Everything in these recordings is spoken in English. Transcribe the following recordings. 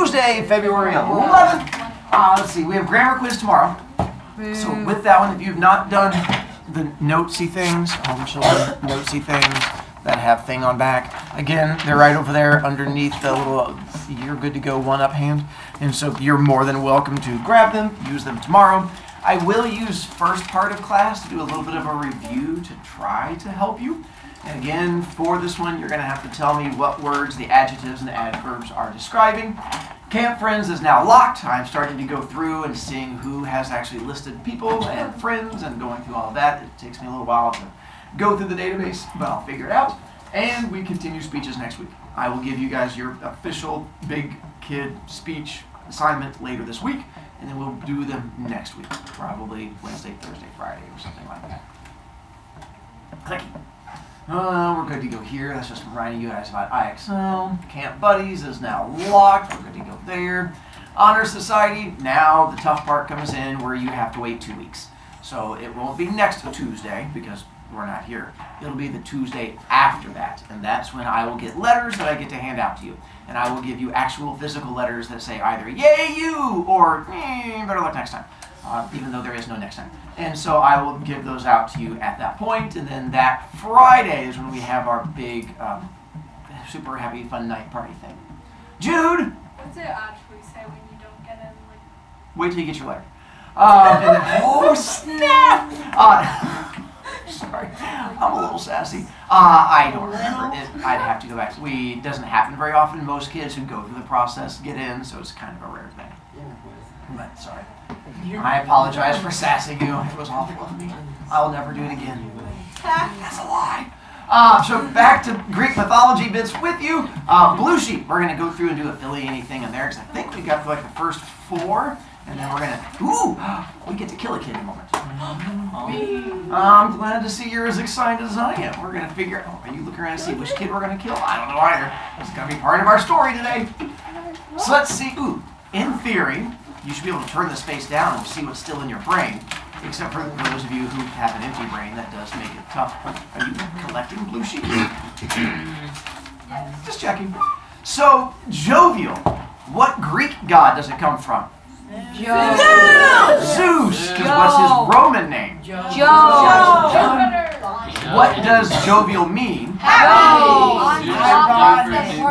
Tuesday, February 11th. Let's see, we have grammar quiz tomorrow. So with that one, if you've not done the notesy things, home children notesy things that have thing on back, again, they're right over there underneath the little "you're good to go" one-up hand. And so you're more than welcome to grab them, use them tomorrow. I will use first part of class to do a little bit of a review to try to help you. And again, for this one, you're going to have to tell me what words the adjectives and adverbs are describing. Camp Friends is now locked. I'm starting to go through and seeing who has actually listed people and friends and going through all of that. It takes me a little while to go through the database, but I'll figure it out. And we continue speeches next week. I will give you guys your official big kid speech assignment later this week, and then we'll do them next week, probably Wednesday, Thursday, Friday, or something like that. Click. We're good to go here. That's just reminding you guys about IXL. Camp Buddies is now locked. We're good to go there. Honor Society, now the tough part comes in where you have to wait 2 weeks. So it won't be next Tuesday because we're not here. It'll be the Tuesday after that. And that's when I will get letters that I get to hand out to you. And I will give you actual physical letters that say either "yay you" or "better luck next time." Even though there is no next time. And so I will give those out to you at that point, and then that Friday is when we have our big, super happy fun night party thing. Jude! What's it actually say when you don't get in? Wait till you get your letter. And then, oh snap! Sorry, I'm a little sassy. I don't remember it. I'd have to go back. It doesn't happen very often. Most kids who go through the process get in, so it's kind of a rare thing. But sorry. I apologize for sassing you. It was awful of me. I'll never do it again. That's a lie. So back to Greek mythology bits with you. Blue Sheep. We're going to go through and do affiliate anything in there because I think we got like the first 4. And then we're going to, we get to kill a kid in a moment. I'm glad to see you're as excited as I am. We're going to figure out, are you looking around to see which kid we're going to kill? I don't know either. It's going to be part of our story today. So let's see. In theory, you should be able to turn this face down and see what's still in your brain. Except for those of you who have an empty brain, that does make it tough. Are you collecting blue sheep? Just checking. So, jovial. What Greek god does it come from? Zeus! Because what's his Roman name? What does jovial mean? Happy!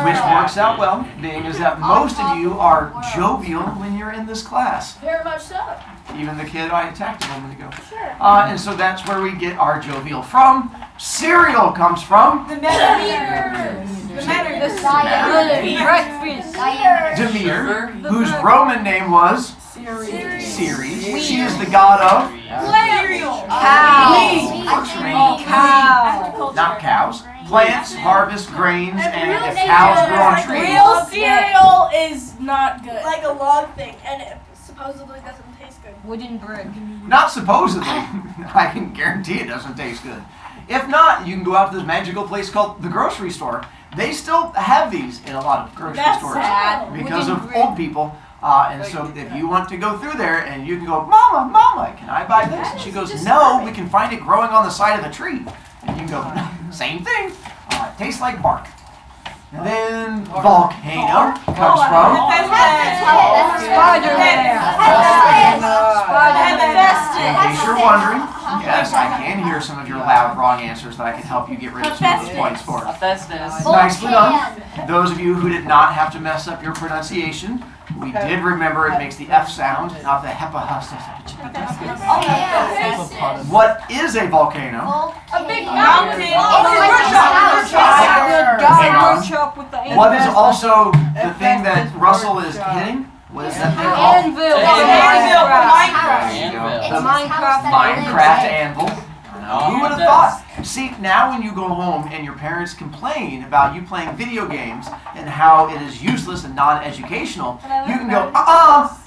Which works out well, being is that most of you are jovial when you're in this class. Very much so. Even the kid I attacked a moment ago. Sure. And so that's where we get our jovial from. Cereal comes from Demeter, whose Roman name was Ceres. She is the god of cows. not cows. Plants, harvest, grains, and if cows grow on trees. Real cereal is not good. Like a log thing, and it supposedly doesn't taste good. Wooden brick. Not supposedly. I can guarantee it doesn't taste good. If not, you can go out to this magical place called the grocery store. They still have these in a lot of grocery stores because of old people. And so if you want to go through there and you can go, Mama, Mama, can I buy this? And she goes, no, we can find it growing on the side of a tree. And you can go, same thing. It tastes like bark. And then volcano comes from in case you're wondering, yes, I can hear some of your loud wrong answers that I can help you get rid of some of those points for. Nicely done. Those of you who did not have to mess up your pronunciation, we did remember it makes the F sound, not the hepahustus. What is a volcano? A big mountain. What is also the thing that Russell is hitting? What is that thing called? Minecraft anvil. Who would have thought? See, now when you go home and your parents complain about you playing video games and how it is useless and non-educational, you can go,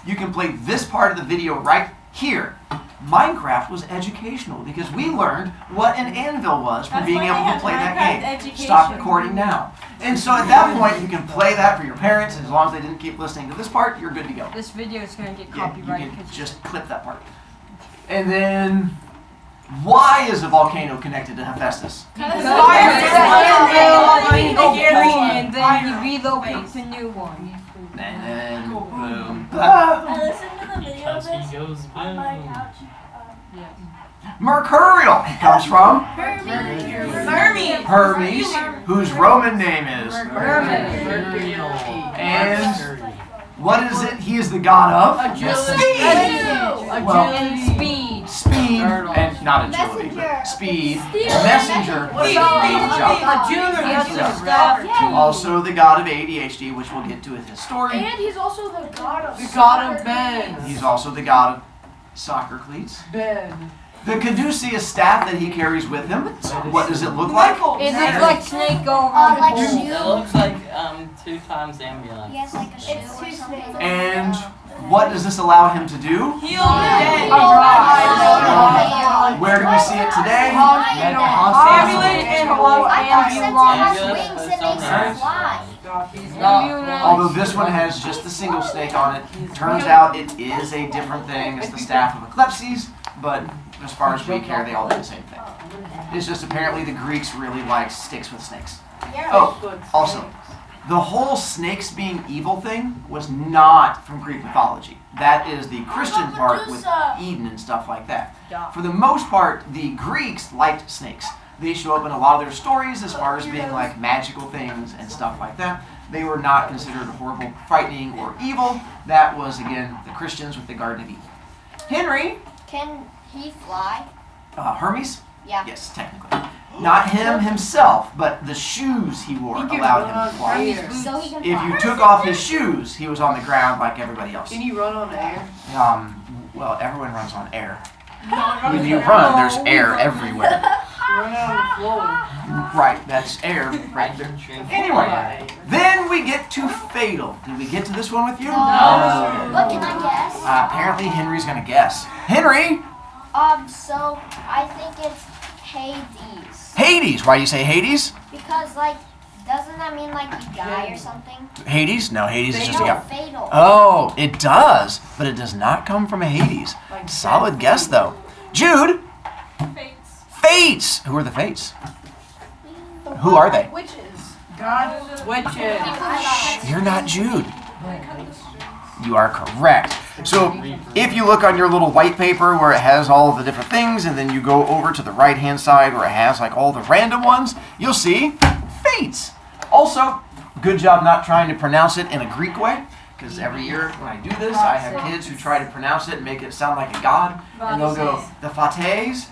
you can play this part of the video right here. Minecraft was educational because we learned what an anvil was from being able to play that game. Stop recording now. And so at that point, you can play that for your parents, and as long as they didn't keep listening to this part, you're good to go. This video is going to get Yeah, copyrighted. you can just clip that part. And then, why is a volcano connected to Hephaestus? And then you relocate the new one. And then boom. I listened to the video of Because this he goes on my boom. couch. Mercurial comes from Hermes. Hermes, whose Roman name is. Mercurial. And what is it? He is the god of Speed. speed, and not agility, but speed. Messenger. Good job. Also the god of ADHD, which we'll get to with his story. And he's also the god of He's also the god of soccer cleats. The caduceus staff that he carries with him, what does it look like? It looks like Snake over like the a pole. shoe. It looks like 2 times ambulance. He has like a shoe It's or too something. small. And what does this allow him to do? Where do we see it today? Ambulance and I thought since it has Ambulance, wings, it but makes it's it fly. Although this one has just a single snake on it, turns out it is a different thing. It's the staff of Eclipses, but as far as we care, they all do the same thing. It's just apparently the Greeks really like sticks with snakes. Oh, also, the whole snakes being evil thing was not from Greek mythology. That is the Christian part with Eden and stuff like that. For the most part, the Greeks liked snakes. They show up in a lot of their stories as far as being like magical things and stuff like that. They were not considered horrible, frightening, or evil. That was, again, the Christians with the Garden of Eden. Henry, Can he fly? Hermes? Yeah. Yes, technically. Not him himself, but the shoes he wore allowed him to fly. So he can If fly. you took off his shoes, he was on the ground like everybody else. Can you run on air? Well, everyone runs on air. When you run, there's air everywhere. Run out on the floor. Right, that's air right there. Anyway, then we get to Fatal. Did we get to this one with you? What can I guess? Apparently Henry's gonna guess. Henry! So I think it's Hades. Hades. Why do you say Hades? Because like, doesn't that mean like you die or something? Hades? No, Hades is just a No, guy. fatal. Oh, it does, but it does not come from a Hades. Solid guess though. Jude, Fates. Fates. Who are the Fates? Who are they? Witches. God witches. You're not Jude. You are correct. So if you look on your little white paper where it has all the different things, and then you go over to the right hand side where it has like all the random ones, you'll see Fates. Also, good job not trying to pronounce it in a Greek way, because every year when I do this, I have kids who try to pronounce it and make it sound like a god, and they'll go, the Fates,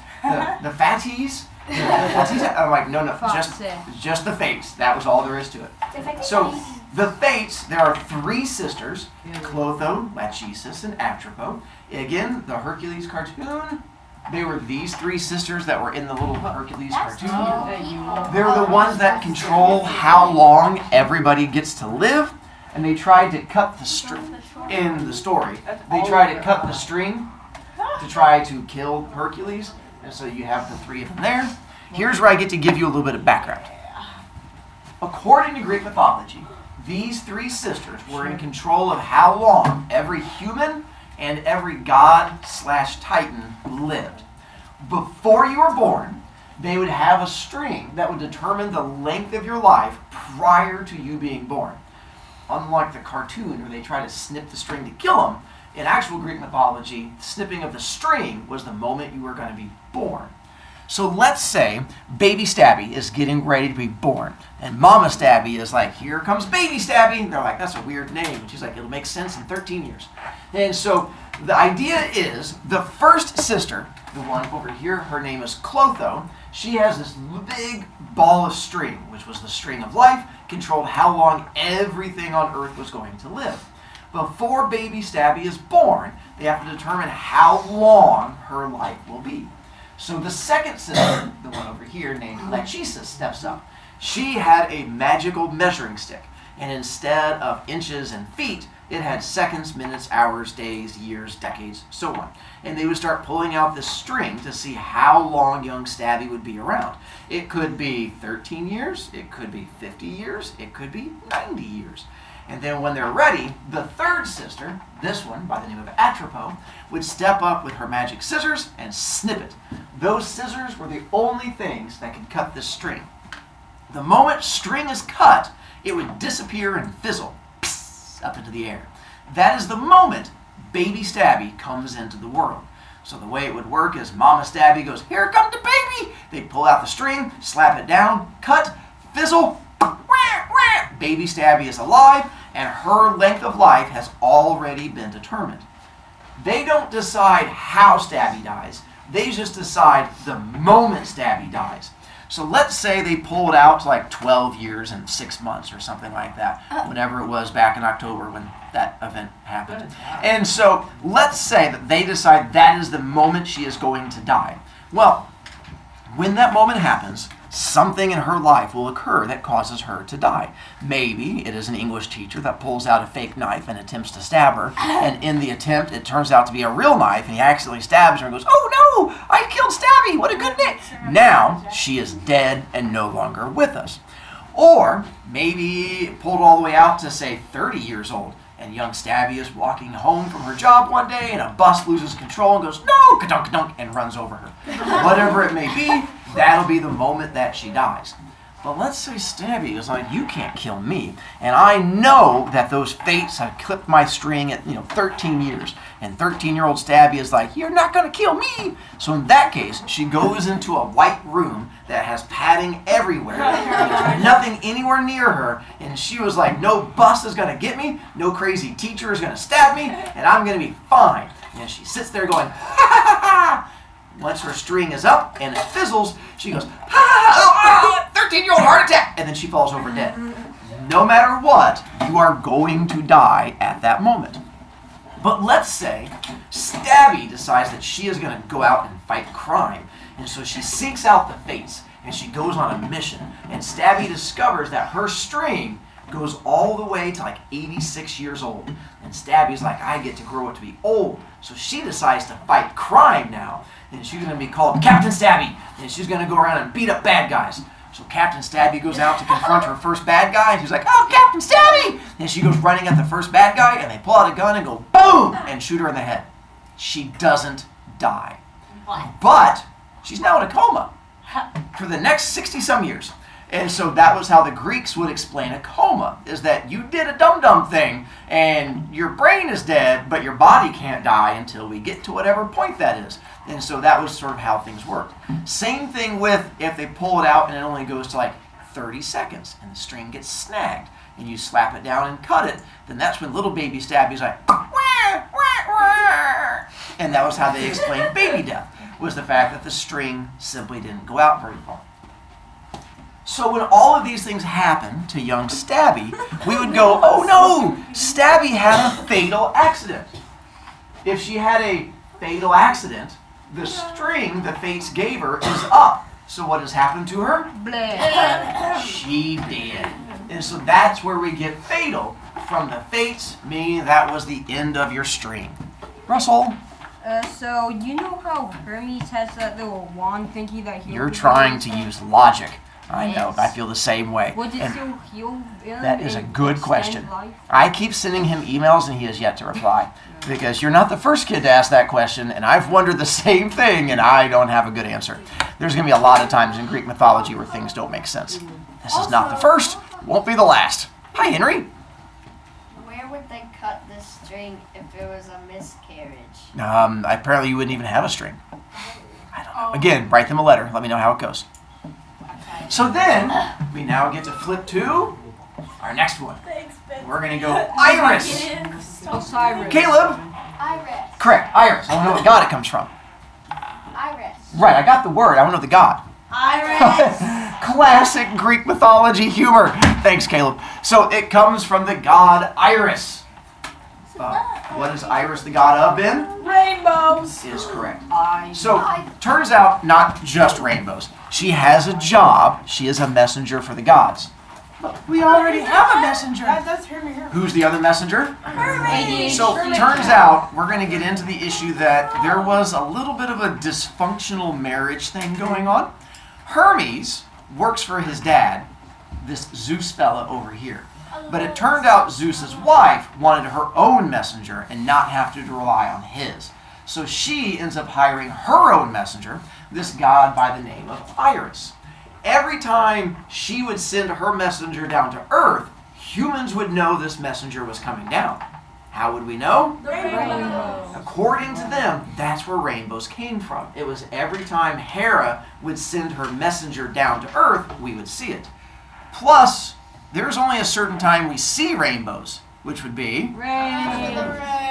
the Fatties. I'm like, no, just the Fates. That was all there is to it. So, the Fates, there are 3 sisters, Clotho, Lachesis, and Atropos. Again, the Hercules cartoon, they were these 3 sisters that were in the little Hercules cartoon. They're the ones that control how long everybody gets to live, and they tried to cut the string in the story. They tried to cut the string to try to kill Hercules, and so you have the 3 of them there. Here's where I get to give you a little bit of background. According to Greek mythology, these 3 sisters were in control of how long every human and every god/titan lived. Before you were born, they would have a string that would determine the length of your life prior to you being born. Unlike the cartoon where they try to snip the string to kill them, in actual Greek mythology, the snipping of the string was the moment you were going to be born. So let's say baby Stabby is getting ready to be born, and Mama Stabby is like, here comes baby Stabby. They're like, that's a weird name. And she's like, it'll make sense in 13 years. And so the idea is the first sister, the one over here, her name is Clotho. She has this big ball of string, which was the string of life, controlled how long everything on Earth was going to live. Before baby Stabby is born, they have to determine how long her life will be. So the second sister, the one over here named Lachesis, steps up. She had a magical measuring stick, and instead of inches and feet, it had seconds, minutes, hours, days, years, decades, so on. And they would start pulling out this string to see how long young Stabby would be around. It could be 13 years, it could be 50 years, it could be 90 years. And then when they're ready, the third sister, this one by the name of Atropos, would step up with her magic scissors and snip it. Those scissors were the only things that could cut this string. The moment string is cut, it would disappear and fizzle. Psst. up into the air. That is the moment baby Stabby comes into the world. So the way it would work is Mama Stabby goes, "Here comes the baby!" They pull out the string, slap it down, cut, fizzle, wah, wah. Baby Stabby is alive, and her length of life has already been determined. They don't decide how Stabby dies. They just decide the moment Stabby dies. So let's say they pull it out to like 12 years and 6 months or something like that, whenever it was back in October when that event happened. And so let's say that they decide that is the moment she is going to die. Well, when that moment happens, something in her life will occur that causes her to die. Maybe it is an English teacher that pulls out a fake knife and attempts to stab her, and in the attempt it turns out to be a real knife and he accidentally stabs her and goes, "Oh no, I killed Stabby, what a good name." Now she is dead and no longer with us. Or maybe pulled all the way out to say 30 years old, and young Stabby is walking home from her job one day and a bus loses control and goes, "No, ka-dunk, ka-dunk," and runs over her. Whatever it may be, that'll be the moment that she dies. But let's say Stabby is like, "You can't kill me. And I know that those fates have clipped my string at 13 years. And 13-year-old Stabby is like, "You're not going to kill me." So in that case, she goes into a white room that has padding everywhere. There's nothing anywhere near her. And she was like, "No bus is going to get me. No crazy teacher is going to stab me. And I'm going to be fine." And she sits there going, "Ha ha ha." Once her string is up and it fizzles, she goes, "Ha ha ha, 13-year-old heart attack," and then she falls over dead. No matter what, you are going to die at that moment. But let's say Stabby decides that she is going to go out and fight crime, and so she seeks out the fates, and she goes on a mission, and Stabby discovers that her string goes all the way to like 86 years old. And Stabby's like, "I get to grow it to be old." So she decides to fight crime now. And she's going to be called Captain Stabby. And she's going to go around and beat up bad guys. So Captain Stabby goes out to confront her first bad guy. And she's like, "Oh, Captain Stabby!" And she goes running at the first bad guy. And they pull out a gun and go boom! And shoot her in the head. She doesn't die. But she's now in a coma for the next 60-some years. And so that was how the Greeks would explain a coma, is that you did a dum-dum thing and your brain is dead, but your body can't die until we get to whatever point that is. And so that was sort of how things worked. Same thing with if they pull it out and it only goes to like 30 seconds and the string gets snagged and you slap it down and cut it, then that's when little baby Stabby's like, "Wah, wah, wah." And that was how they explained baby death, was the fact that the string simply didn't go out very far. So when all of these things happen to young Stabby, we would go, "Oh no, Stabby had a fatal accident." If she had a fatal accident, the string the fates gave her is up. So what has happened to her? Bleh. She did. And so that's where we get fatal from the fates, meaning that was the end of your string. Russell? So you know how Hermes has that little wand thingy that heals? You're trying to use logic. I know, Yes. I feel the same way. Would it And still heal him? that is a and good extend question. life? I keep sending him emails and he has yet to reply. Because you're not the first kid to ask that question, and I've wondered the same thing, and I don't have a good answer. There's going to be a lot of times in Greek mythology where things don't make sense. This is not the first, won't be the last. Hi, Henry. Where would they cut this string if it was a miscarriage? Apparently you wouldn't even have a string. I don't know. Again, write them a letter. Let me know how it goes. So then, we now get to flip to our next one. Thanks, Ben. We're going to go Iris. Osiris. Caleb. Iris. Correct, Iris. I want to know what god it comes from. Iris. Right, I got the word. I want to know the god. Iris. Classic Greek mythology humor. Thanks, Caleb. So it comes from the god Iris. What is Iris the god of, Ben? Rainbows. Is correct. So, turns out not just rainbows. She has a job. She is a messenger for the gods. But we already have a messenger. That's Hermie. Who's the other messenger? Hermes. So, turns out we're going to get into the issue that there was a little bit of a dysfunctional marriage thing going on. Hermes works for his dad, this Zeus fella over here. But it turned out Zeus's wife wanted her own messenger and not have to rely on his. So she ends up hiring her own messenger, this god by the name of Iris. Every time she would send her messenger down to Earth, humans would know this messenger was coming down. How would we know? The rainbow. According to them, that's where rainbows came from. It was every time Hera would send her messenger down to Earth, we would see it. Plus, there's only a certain time we see rainbows, which would be...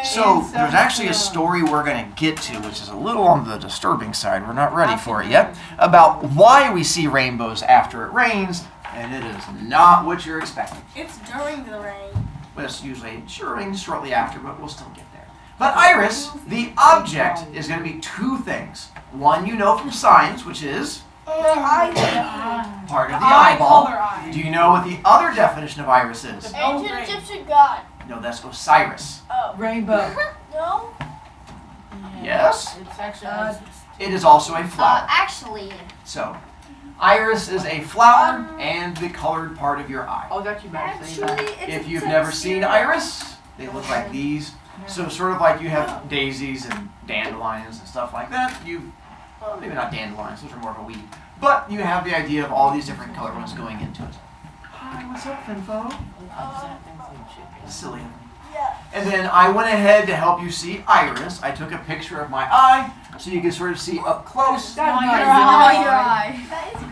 So, there's actually a story we're going to get to, which is a little on the disturbing side, we're not ready for it yet, about why we see rainbows after it rains, and it is not what you're expecting. It's during the rain. Well, it's usually shortly after, but we'll still get there. But Iris, the object, is going to be two things. One you know from science, which is part of the eyeball. Do you know what the other definition of Iris is? Ancient Egyptian god. No, that's Osiris. Oh. Rainbow. No? Yes? It's actually. It is also a flower. Actually, So, Iris is a flower and the colored part of your eye. I'll got you back. Say that. If you've never seen iris, they look like these. So sort of like you have daisies and dandelions and stuff like that. Well, maybe not dandelions, those are more of a weed. But you have the idea of all these different color ones going into it. Hi, what's up, Finfo? Silly. Yeah. And then I went ahead to help you see iris. I took a picture of my eye so you can sort of see up close. That's your eye.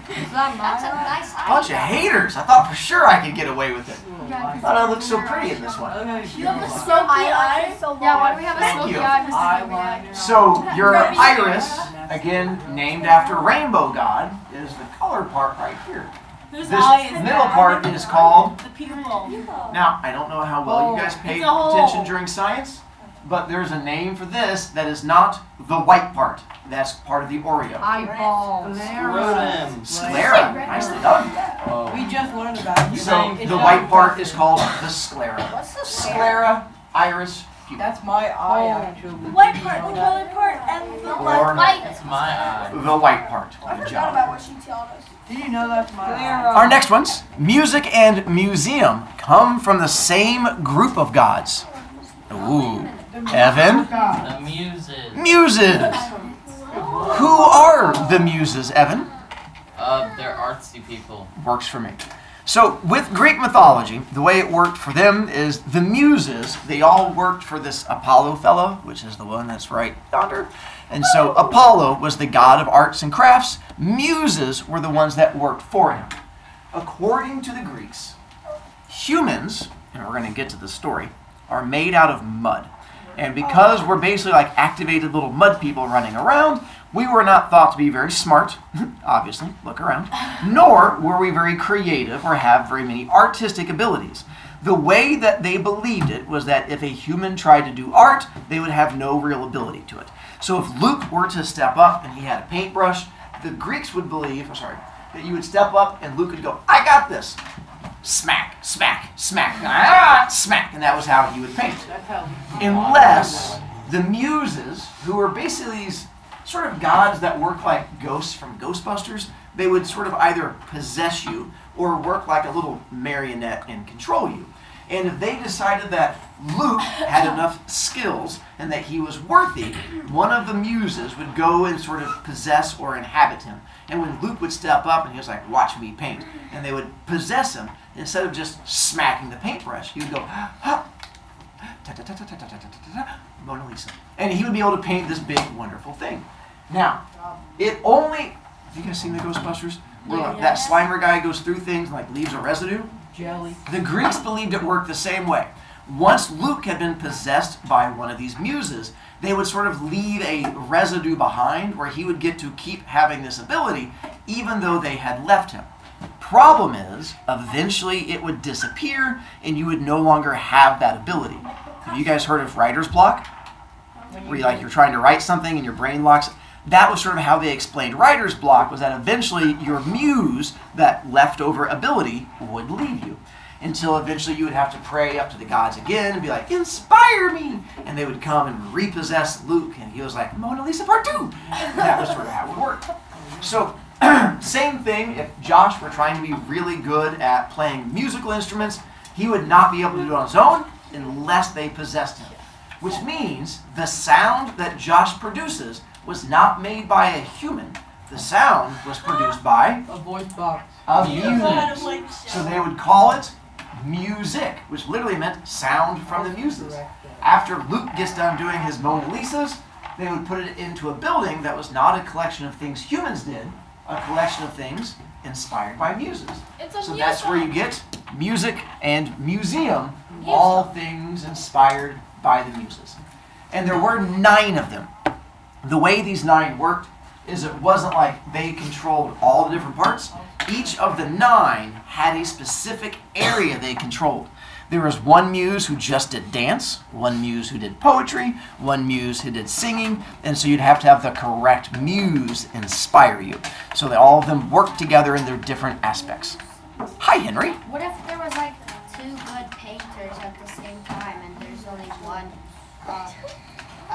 that's a nice eye. Bunch of haters. I thought for sure I could get away with it. I thought I looked so pretty in this one. You have a smoky eye. Yeah, why do we have a Thank smoky you. eye, Mr. So your iris, again named after rainbow god, is the color part right here. Whose This eye is middle that? part is called. The pupil. Now I don't know how well you guys paid It's a hole. attention during science, but there's a name for this that is not the white part. That's part of the Oreo. Eyeball. Scrotum. Sclera. Nicely done. Oh. We just learned about it. So the white part is called the sclera. What's the Sclera, iris, pupil. That's my eye, actually. The white part, the colored part, and the Or black. That's my eye. the white part. I Good forgot about job. what she taught us. Did you know that's my eye? Our next ones, music and museum, come from the same group of gods. Ooh. Evan? The muses. Muses. Who are the muses, Evan? They're artsy people. Works for me. So with Greek mythology, the way it worked for them is the muses, they all worked for this Apollo fellow, which is the one that's right yonder. And so Apollo was the god of arts and crafts. Muses were the ones that worked for him. According to the Greeks, humans, and we're going to get to the story, are made out of mud. And because we're basically like activated little mud people running around, we were not thought to be very smart, obviously, look around, nor were we very creative or have very many artistic abilities. The way that they believed it was that if a human tried to do art, they would have no real ability to it. So if Luke were to step up and he had a paintbrush, the Greeks would believe, that you would step up and Luke would go, I got this. Smack, smack, smack, smack, and that was how he would paint. That's how. Unless the muses, who were basically these sort of gods that work like ghosts from Ghostbusters, they would sort of either possess you or work like a little marionette and control you. And if they decided that Luke had enough skills and that he was worthy, one of the muses would go and sort of possess or inhabit him. And when Luke would step up and he was like, watch me paint, and they would possess him, instead of just smacking the paintbrush, he would go, ha, ta ta ta ta ta ta ta ta ta, Mona Lisa. And he would be able to paint this big, wonderful thing. Now, it only, have you guys seen the Ghostbusters? Where that Slimer guy goes through things and like leaves a residue? Jelly. The Greeks believed it worked the same way. Once Luke had been possessed by one of these muses, they would sort of leave a residue behind where he would get to keep having this ability even though they had left him. Problem is, eventually it would disappear and you would no longer have that ability. Have you guys heard of writer's block? Where you're trying to write something and your brain locks. That was sort of how they explained writer's block, was that eventually your muse, that leftover ability, would leave you. Until eventually you would have to pray up to the gods again and be like, inspire me! And they would come and repossess Luke, and he was like, Mona Lisa Part 2! And that was sort of how it worked. So, same thing, if Josh were trying to be really good at playing musical instruments, he would not be able to do it on his own unless they possessed him. Which means the sound that Josh produces was not made by a human. The sound was produced by A voice box. a Music. muse. So they would call it music, which literally meant sound from the muses. After Luke gets done doing his Mona Lisas, they would put it into a building that was not a collection of things humans did, a collection of things inspired by muses. It's a So museum. that's where you get music and museum, all things inspired by the muses. And there were 9 of them. The way these 9 worked is it wasn't like they controlled all the different parts. Each of the 9 had a specific area they controlled. There was one muse who just did dance, one muse who did poetry, one muse who did singing, and so you'd have to have the correct muse inspire you. So that all of them worked together in their different aspects. Hi, Henry. What if there was like 2 good painters at the same time and there's only one?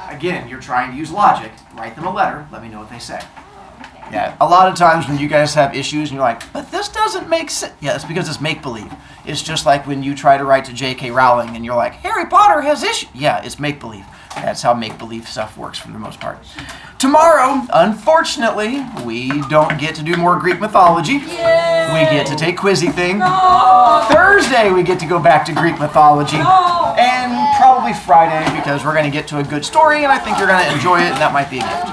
Again, you're trying to use logic. Write them a letter. Let me know what they say. Okay. Yeah, a lot of times when you guys have issues and you're like, but this doesn't make sense. Yeah, it's because it's make-believe. It's just like when you try to write to J.K. Rowling and you're like, Harry Potter has issues. Yeah, it's make-believe. That's how make-believe stuff works for the most part. Tomorrow, unfortunately, we don't get to do more Greek mythology. We get to take Quizzy Thing. Thursday, we get to go back to Greek mythology. And probably Friday, because we're going to get to a good story, and I think you're going to enjoy it, and that might be a gift.